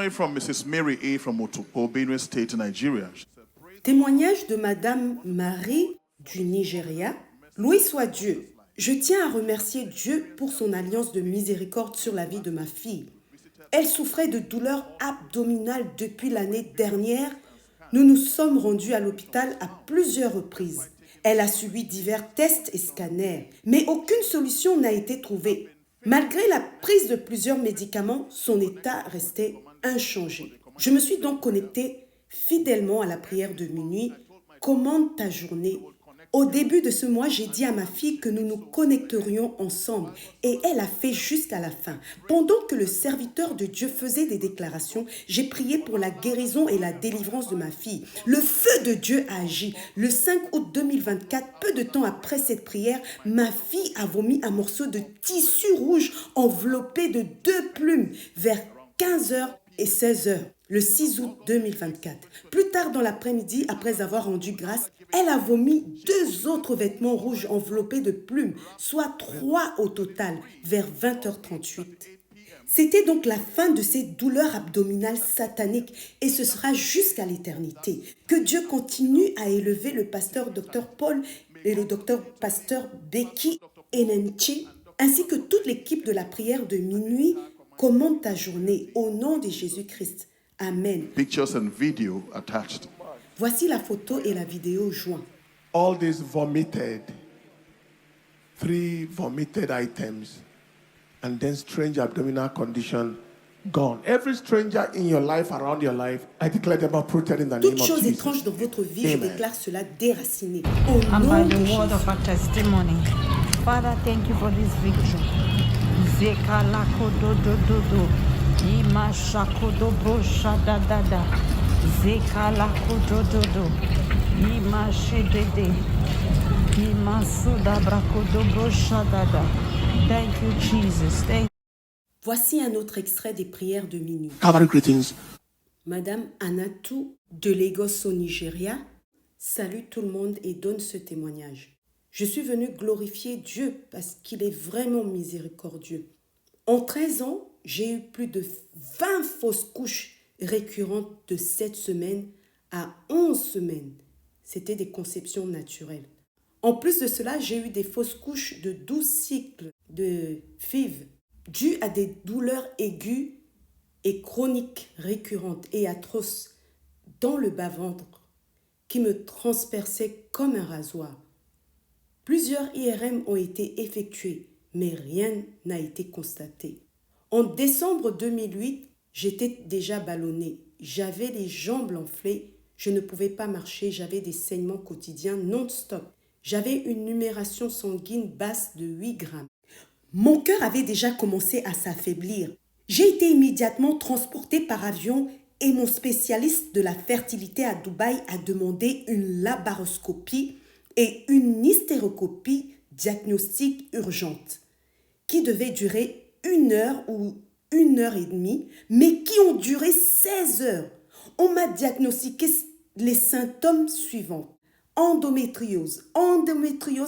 testimony from Mrs. Mary A. from Otukpo, Benue State, Nigeria. Témoignage de Madame Marie du Nigeria. Loué soit Dieu. Je tiens à remercier Dieu pour son alliance de miséricorde sur la vie de ma fille. Elle souffrait de douleurs abdominales depuis l'année dernière. Nous nous sommes rendus à l'hôpital à plusieurs reprises. Elle a subi divers tests et scanners, mais aucune solution n'a été trouvée. Malgré la prise de plusieurs médicaments, son état restait inchangé. Je me suis donc connectée fidèlement à la prière de minuit. Commande ta journée. Au début de ce mois, j'ai dit à ma fille que nous nous connecterions ensemble et elle a fait jusqu'à la fin. Pendant que le serviteur de Dieu faisait des déclarations, j'ai prié pour la guérison et la délivrance de ma fille. Le feu de Dieu a agi. Le 5 août 2024, peu de temps après cette prière, ma fille a vomi un morceau de tissu rouge enveloppé de 2 plumes vers 15h et 16h. Le 6 août 2024. Plus tard dans l'après-midi, après avoir rendu grâce, elle a vomi 2 autres vêtements rouges enveloppés de plumes, soit 3 au total, vers 20h38. C'était donc la fin de ces douleurs abdominales sataniques et ce sera jusqu'à l'éternité. Que Dieu continue à élever le pasteur Dr Paul et le docteur pasteur Becky Enenchi, ainsi que toute l'équipe de la prière de minuit. Commande ta journée au nom de Jésus-Christ. Amen. Pictures and video attached. Voici la photo et la vidéo joint. All these vomited, 3 vomited items, and then strange abdominal condition gone. Every stranger in your life, around your life, I declare them uprooted in the name Toute of chose Jesus. étrange dans votre vie, je Amen. déclare cela déraciné. Au And nom by de the word Jésus. of our testimony. Father, thank you for this victory. Zekalakododododo. Imashakodobroshadadada. Zekalakodododo. Imashedede. Imasudabrakodobroshadada. Thank you, Jesus. Thank Voici un autre extrait des prières de minuit. Calvary greetings. Madame Anatou de Lagos au Nigeria salue tout le monde et donne ce témoignage. Je suis venue glorifier Dieu parce qu'il est vraiment miséricordieux. En 13 ans, j'ai eu plus de 20 fausses couches récurrentes de 7 semaines à 11 semaines. C'était des conceptions naturelles. En plus de cela, j'ai eu des fausses couches de 12 cycles de FIV dues à des douleurs aiguës et chroniques récurrentes et atroces dans le bas-ventre qui me transperçaient comme un rasoir. Plusieurs IRM ont été effectués, mais rien n'a été constaté. En décembre 2008, j'étais déjà ballonnée. J'avais les jambes enflées, je ne pouvais pas marcher, j'avais des saignements quotidiens non-stop. J'avais une numération sanguine basse de 8 grammes. Mon cœur avait déjà commencé à s'affaiblir. J'ai été immédiatement transportée par avion et mon spécialiste de la fertilité à Dubaï a demandé une laparoscopie et une hystéroscopie diagnostique urgente qui devait durer 1 heure ou 1 heure et demie, mais qui ont duré 16 heures. On m'a diagnostiqué les symptômes suivants. Endométriose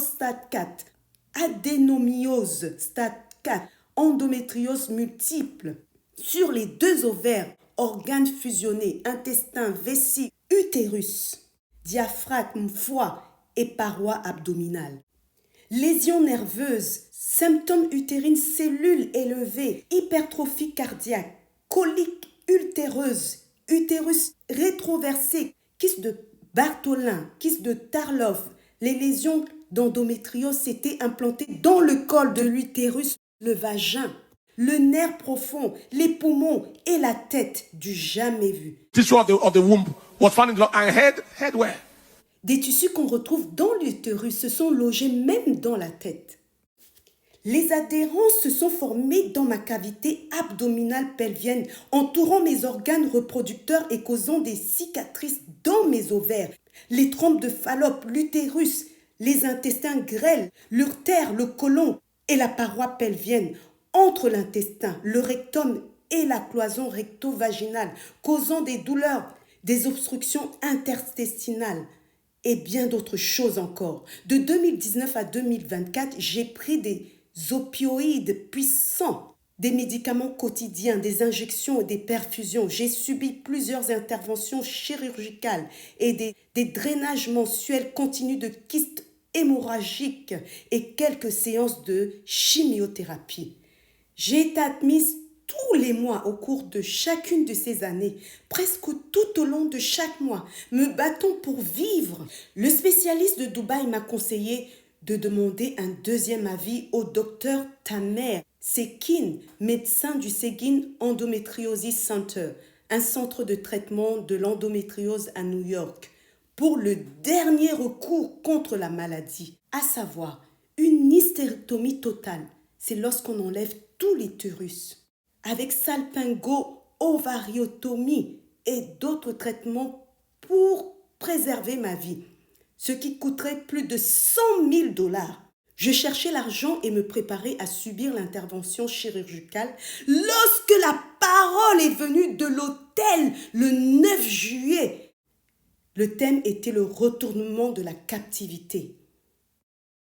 stade 4, adénomiose stade 4, endométriose multiple. Sur les 2 ovaires, organes fusionnés, intestin, vessie, utérus, diaphragme, foie et parois abdominales. Lésions nerveuses, symptômes utérines, cellules élevées, hypertrophie cardiaque, colique ultéreuse, utérus rétroversé, kyste de Bartholin, kyste de Tarlov. Les lésions d'endométriose s'étaient implantées dans le col de l'utérus, le vagin, le nerf profond, les poumons et la tête du jamais vu. Tissue of the womb was found in the and head where? Des tissus qu'on retrouve dans l'utérus se sont logés même dans la tête. Les adhérences se sont formées dans ma cavité abdominale pelvienne, entourant mes organes reproducteurs et causant des cicatrices dans mes ovaires, les trompes de Fallope, l'utérus, les intestins grêles, l'urtère, le côlon et la paroi pelvienne, entre l'intestin, le rectum et la cloison recto-vaginale, causant des douleurs, des obstructions interstitionnales et bien d'autres choses encore. De 2019 à 2024, j'ai pris des opioïdes puissants des médicaments quotidiens, des injections et des perfusions. J'ai subi plusieurs interventions chirurgicales et des drainages mensuels continus de kystes hémorragiques et quelques séances de chimiothérapie. J'ai été admise tous les mois au cours de chacune de ces années, presque tout au long de chaque mois, me battant pour vivre. Le spécialiste de Dubaï m'a conseillé de demander un deuxième avis au docteur Tamer Sekin, médecin du Seguin Endometriosis Center, un centre de traitement de l'endométriose à New York, pour le dernier recours contre la maladie, à savoir une hystérectomie totale. C'est lorsqu'on enlève tout l'utérus, avec salpingo-ovariotomie et d'autres traitements pour préserver ma vie, ce qui coûterait plus de 100 000 $. Je cherchais l'argent et me préparais à subir l'intervention chirurgicale lorsque la parole est venue de l'autel le 9 juillet. Le thème était le retournement de la captivité.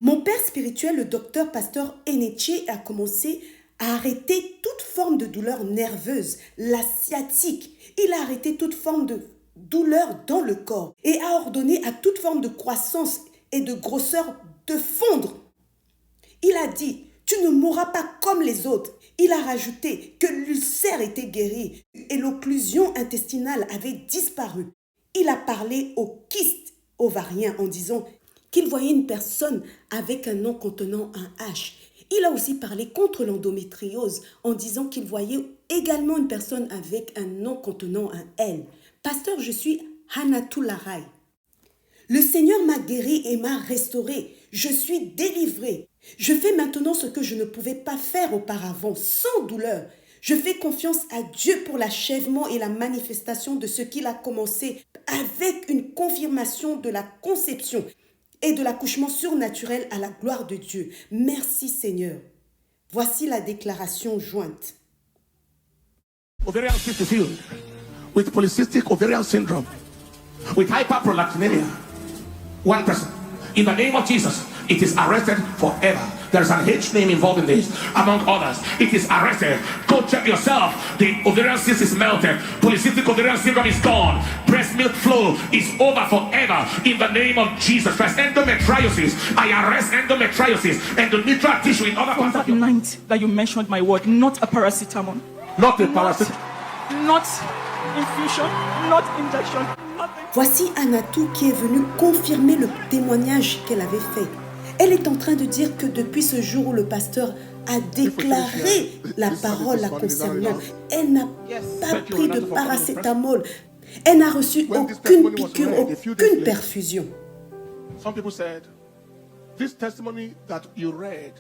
Mon père spirituel, le docteur pasteur Eneche, a commencé à arrêter toute forme de douleur nerveuse, la sciatique. Il a arrêté toute forme de douleur dans le corps et a ordonné à toute forme de croissance et de grosseur de fondre. Il a dit, tu ne mourras pas comme les autres. Il a rajouté que l'ulcère était guéri et l'occlusion intestinale avait disparu. Il a parlé au kyste ovarien en disant qu'il voyait une personne avec un nom contenant un H. Il a aussi parlé contre l'endométriose en disant qu'il voyait également une personne avec un nom contenant un L. Pasteur, je suis Hanatou Larai. Le Seigneur m'a guéri et m'a restauré. Je suis délivré. Je fais maintenant ce que je ne pouvais pas faire auparavant, sans douleur. Je fais confiance à Dieu pour l'achèvement et la manifestation de ce qu'il a commencé avec une confirmation de la conception et de l'accouchement surnaturel à la gloire de Dieu. Merci Seigneur. Voici la déclaration jointe. Ovarian cyst is healed with polycystic ovarian syndrome, with hyperprolactinemia. One person. In the name of Jesus, it is arrested forever. There's an H name involved in this, among others. It is arrested. Go check yourself. The ovarian cyst is melted. Polycystic ovarian syndrome is gone. Breast milk flow is over forever. In the name of Jesus Christ. Endometriosis. I arrest endometriosis. Endometrial tissue in other From parts of that your night that you mentioned my word, not a paracetamol, Not a paracetamol. not infusion, not injection, nothing. Voici Anatou qui est venue confirmer le témoignage qu'elle avait fait. Elle est en train de dire que depuis ce jour où le pasteur a déclaré la parole la concernant, elle n'a pas pris de paracétamol. Elle n'a reçu aucune piqûre, aucune perfusion. Some people said, this testimony that you read,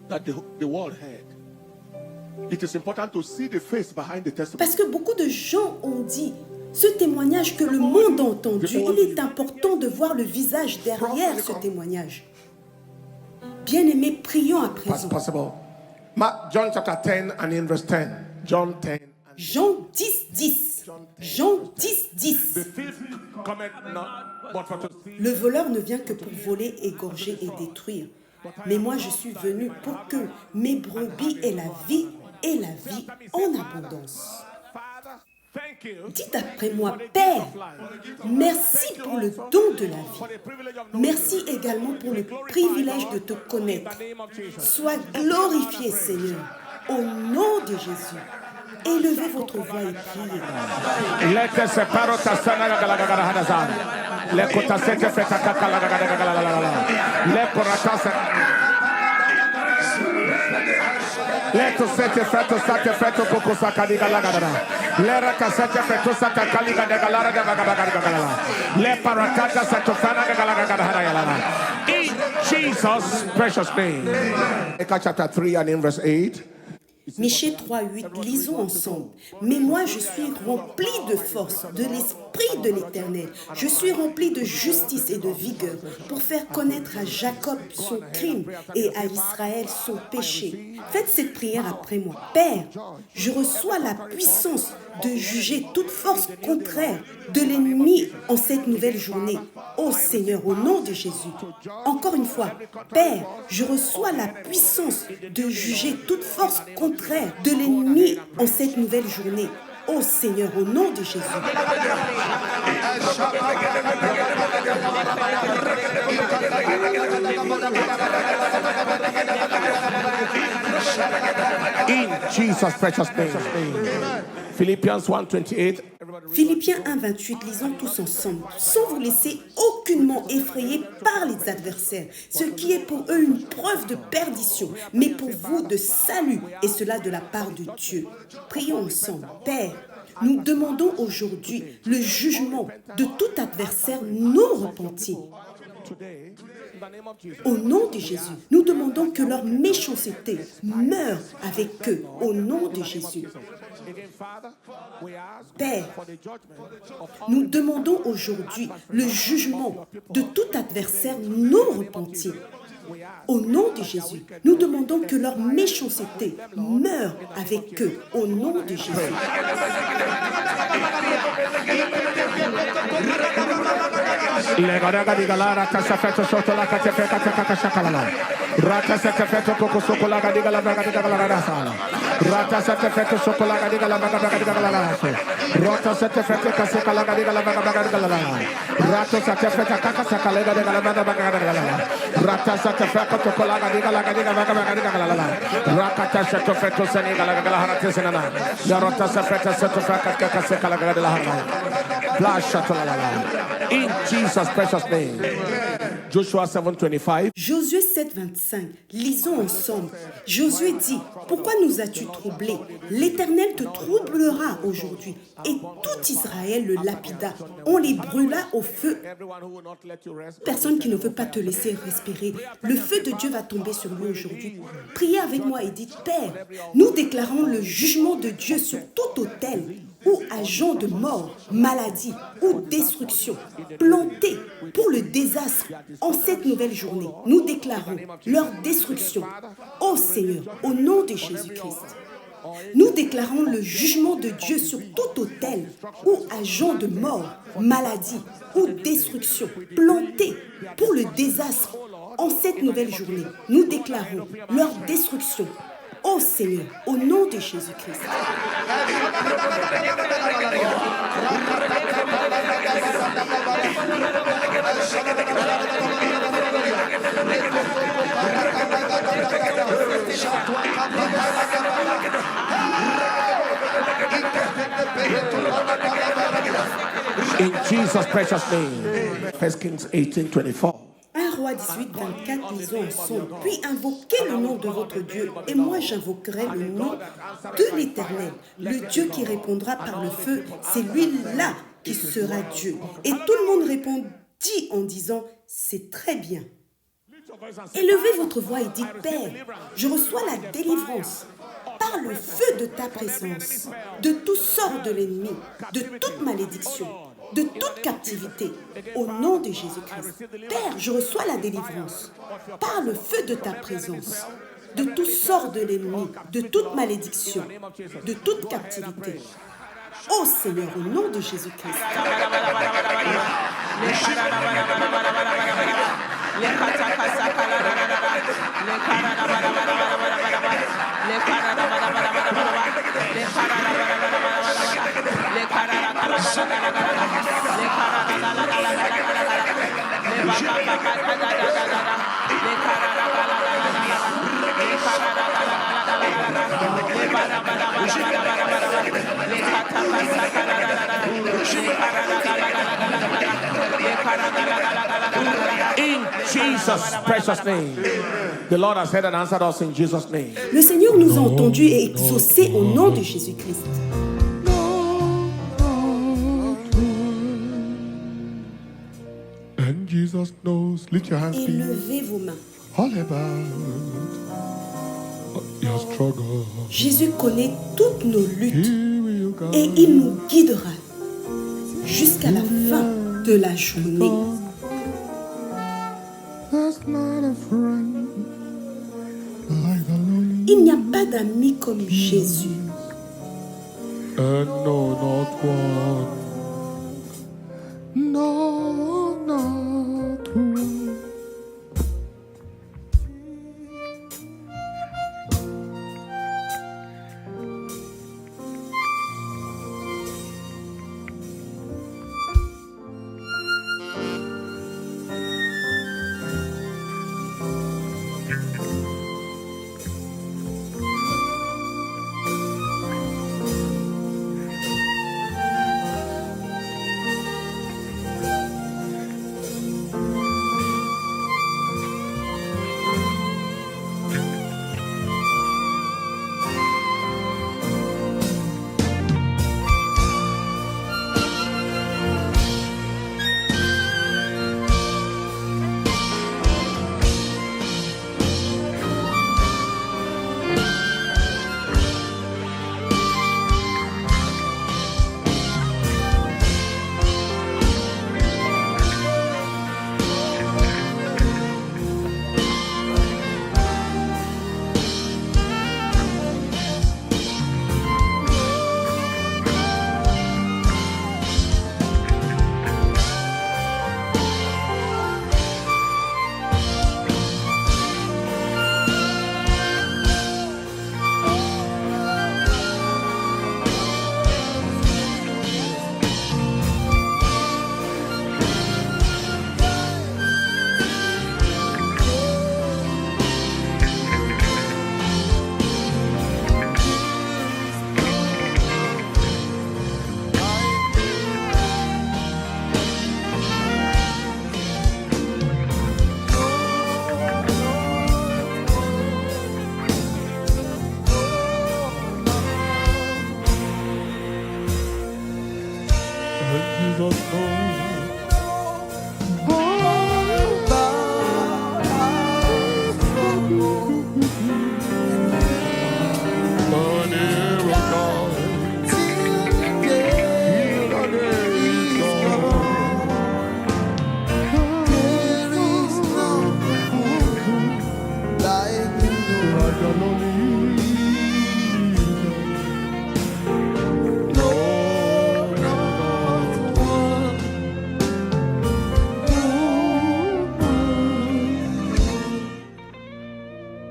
that the world heard, it is important to see the face behind the testimony. Parce que beaucoup de gens ont dit, ce témoignage que le monde a entendu, il est important de voir le visage derrière ce témoignage. Bien-aimés, prions à présent. Possible. John chapter 10 and in verse 10. John 10. Jean 10, 10. Jean 10, 10. The thief cometh not but for to steal. Le voleur ne vient que pour voler, égorger et détruire. Mais moi, je suis venu pour que mes brebis aient la vie et la vie en abondance. Thank you. Dites après moi, Père, merci pour le don de la vie. Merci également pour le privilège de te connaître. Sois glorifié, Seigneur, au nom de Jésus. Élevez votre voix et priez. Leto sete feto sate feto poco sakadiga lagadara. Lera kasete feto sata kaliga de galara de galara. Le parakata sato fana de galara. In Jesus' precious name. Eka chapter 3 and in verse 8. Michée 3, 8, lisons ensemble. Mais moi, je suis rempli de force, de l'esprit l'Esprit de l'Éternel. Je suis rempli de justice et de vigueur pour faire connaître à Jacob son crime et à Israël son péché. Faites cette prière après moi. Père, je reçois la puissance de juger toute force contraire de l'ennemi en cette nouvelle journée. Ô Seigneur, au nom de Jésus. Encore une fois, Père, je reçois la puissance de juger toute force contraire de l'ennemi en cette nouvelle journée. Ô Seigneur, au nom de Jésus. In Jesus' precious name. Philippians 1:28. Philippiens 1:28, lisons tous ensemble. Sans vous laisser aucunement effrayer par les adversaires, ce qui est pour eux une preuve de perdition, mais pour vous de salut, et cela de la part de Dieu. Prions ensemble. Père, nous demandons aujourd'hui le jugement de tout adversaire non repenti. Au nom de Jésus, nous demandons que leur méchanceté meure avec eux. Au nom de Jésus. Père, nous demandons aujourd'hui le jugement de tout adversaire non repenti. Au nom de Jésus, nous demandons que leur méchanceté meure avec eux. Au nom de Jésus. In Jesus' precious name. Joshua 7:25. Josué 7:25. Lisons ensemble. Josué dit, pourquoi nous as-tu troublés? L'Éternel te troublera aujourd'hui. Et tout Israël le lapida. On les brûla au feu. Personne qui ne veut pas te laisser respirer. Le feu de Dieu va tomber sur lui aujourd'hui. Priez avec moi et dites, Père, nous déclarons le jugement de Dieu sur tout autel ou agent de mort, maladie ou destruction, planté pour le désastre en cette nouvelle journée. Nous déclarons leur destruction. Ô Seigneur, au nom de Jésus-Christ. Nous déclarons le jugement de Dieu sur tout autel ou agent de mort, maladie ou destruction, planté pour le désastre en cette nouvelle journée. Nous déclarons leur destruction. Ô Seigneur, au nom de Jésus-Christ. In Jesus' precious name. 1 Kings 18:24. 1 Roi 18:24, lisons ensemble. Puis invoquez le nom de votre Dieu, et moi j'invoquerai le nom de l'Éternel. Le Dieu qui répondra par le feu, c'est lui-là qui sera Dieu. Et tout le monde répondit en disant, c'est très bien. Élevez votre voix et dites, Père, je reçois la délivrance par le feu de ta présence, de tout sort de l'ennemi, de toute malédiction, de toute captivité, au nom de Jésus-Christ. Père, je reçois la délivrance par le feu de ta présence, de tout sort de l'ennemi, de toute malédiction, de toute captivité. Ô Seigneur, au nom de Jésus-Christ. In Jesus' precious name. The Lord has heard and answered us in Jesus' name. Le Seigneur nous a entendus et exaucés au nom de Jésus-Christ. And Jesus knows. Lift your hands, Et please. levez vos mains. All about your struggle. Jésus connaît toutes nos luttes He will guide. et il nous guidera jusqu'à la fin de la journée. Il n'y a pas d'ami comme Jésus. And no, not one. No, not one.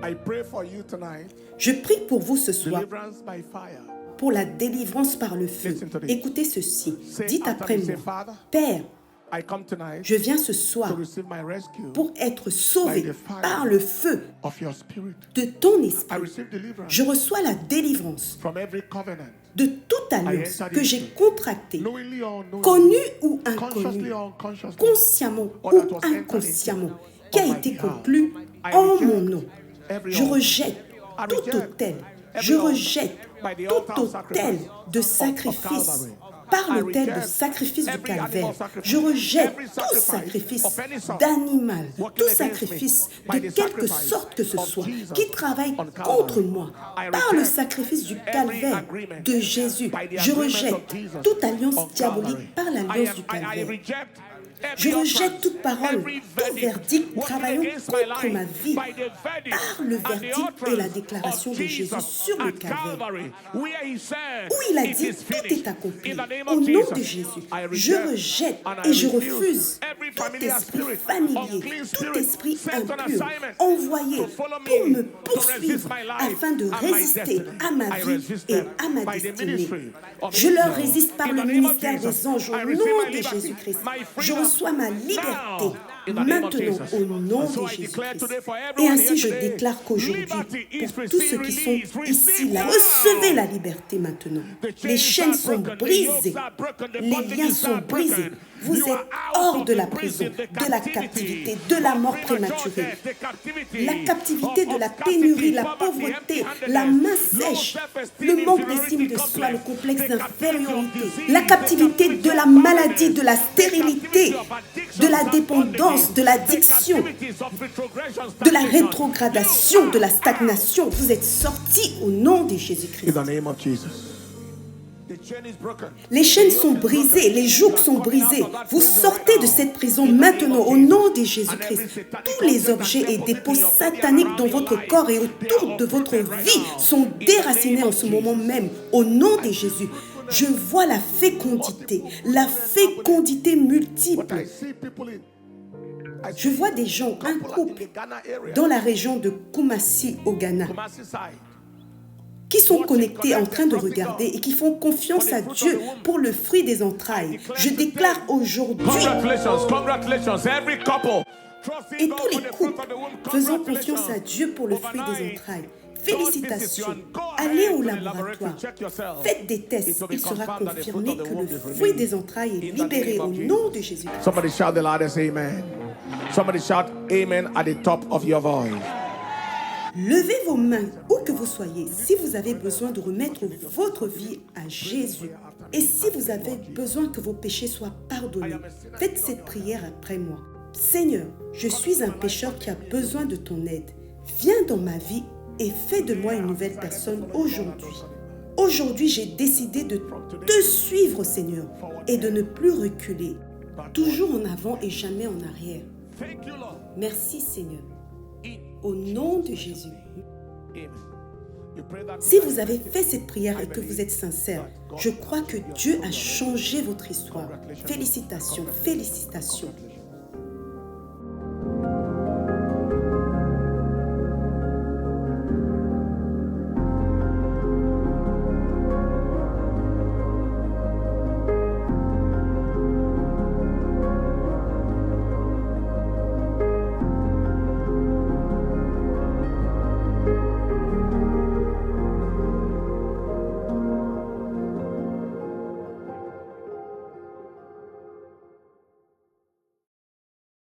I pray for you tonight. Je prie pour vous ce soir, Deliverance by fire. pour la délivrance par le feu. Listen to this. Écoutez ceci. Say Dites after après me, say, moi, Father, Père, I come tonight je viens ce to soir receive my rescue pour être sauvé by the fire par le feu of your spirit. de ton I esprit. receive deliverance Je reçois la délivrance from every covenant, de toute alliance que j'ai contractée, knowingly or unknowingly, connue ou consciously inconnue, or unconsciously, consciemment or ou that was entered inconsciemment, into qui a on my été behalf. conclue I en reject mon nom. every Je altar. rejette I tout reject autel. every Je altar rejette by the tout altar of autel sacrifice de of sacrifice Calvary. par I l'autel de reject sacrifice du every calvaire. animal sacrifice, Je rejette every tout sacrifice sacrifice of any sort d'animal, working tout against sacrifice me by de the quelque sacrifice sorte que ce of soit Jesus qui travaille on Calvary. contre moi I par le reject sacrifice du every calvaire agreement de Jésus. by the Je agreement rejette of Jesus toute alliance on diabolique Calvary. par l'alliance du calvaire. reject Je every rejette utterance, toute parole, every tout verdict working travaillant against my contre life ma vie by the verdict par le and the verdict et la utterance déclaration of de Jésus Jesus sur le at calvaire, Calvary, where he said, où il a "It dit is tout finished." est accompli. In the name Au of nom Jesus, de Jésus, I je reject rejette and I et je refuse refuse every tout familiar esprit spirit, familier, unclean tout spirit, esprit sent on impur, assignment envoyé to follow pour me, me to resist poursuivre my life afin de and my résister destiny. à ma I vie resist et them à ma by the destinée. ministry of Je leur angels. résiste par In le the name of ministère Jesus, des anges au I receive nom my de liberty, Jésus-Christ. my Je freedom reçois ma liberté now, in the name of maintenant Jesus. au nom And so de I declare Jésus-Christ. today for Et everyone ainsi here je today, déclare qu'aujourd'hui, liberty is pour tous ceux qui sont received, ici, receive là, now. recevez la liberté maintenant. The Les chains chaînes are sont broken, the brisées, yokes are broken, the les bondages liens sont are brisés. broken. Vous You êtes are out hors of de the la prison, prison, the de la captivity, captivité, de la of mort premature prématurée. death, the captivity, La captivité de of la scarcity, pénurie, la poverty, pauvreté, empty-handedness, la main low sèche, self-esteem, le manque inferiority d'estime de soi, le complex, complexe the captivity of d'infériorité, disease, la the captivité captivity de la of maladie, de la barrenness, the stérilité, captivity of addictions de la and dépendance, bondages, de l'addiction, the captivities of retrogression, de la stagnation. rétrogradation, You de la are stagnation. Vous êtes sortis au nom de in Jésus-Christ. the name of Jesus. Les chaînes sont brisées, les jougs sont brisés. Vous sortez de cette prison maintenant au nom de Jésus-Christ. Tous les objets et dépôts sataniques dans votre corps et autour de votre vie sont déracinés en ce moment même au nom de Jésus. Je vois la fécondité multiple. Je vois des gens, un couple, dans la région de Kumasi au Ghana, qui sont connectés en train de regarder et qui font confiance à Dieu pour le fruit des entrailles. Je déclare aujourd'hui, et tous les couples faisant confiance à Dieu pour le fruit des entrailles, félicitations, allez au laboratoire, faites des tests, il sera confirmé que le fruit des entrailles est libéré au nom de Jésus-Christ. Somebody shout the loudest amen. Somebody shout amen at the top of your voice. Levez vos mains où que vous soyez si vous avez besoin de remettre votre vie à Jésus. Et si vous avez besoin que vos péchés soient pardonnés, faites cette prière après moi. Seigneur, je suis un pécheur qui a besoin de ton aide. Viens dans ma vie et fais de moi une nouvelle personne aujourd'hui. Aujourd'hui, j'ai décidé de te suivre, Seigneur, et de ne plus reculer. Toujours en avant et jamais en arrière. Merci, Seigneur. Au nom de Jésus. Si vous avez fait cette prière et que vous êtes sincère, je crois que Dieu a changé votre histoire. Félicitations, félicitations.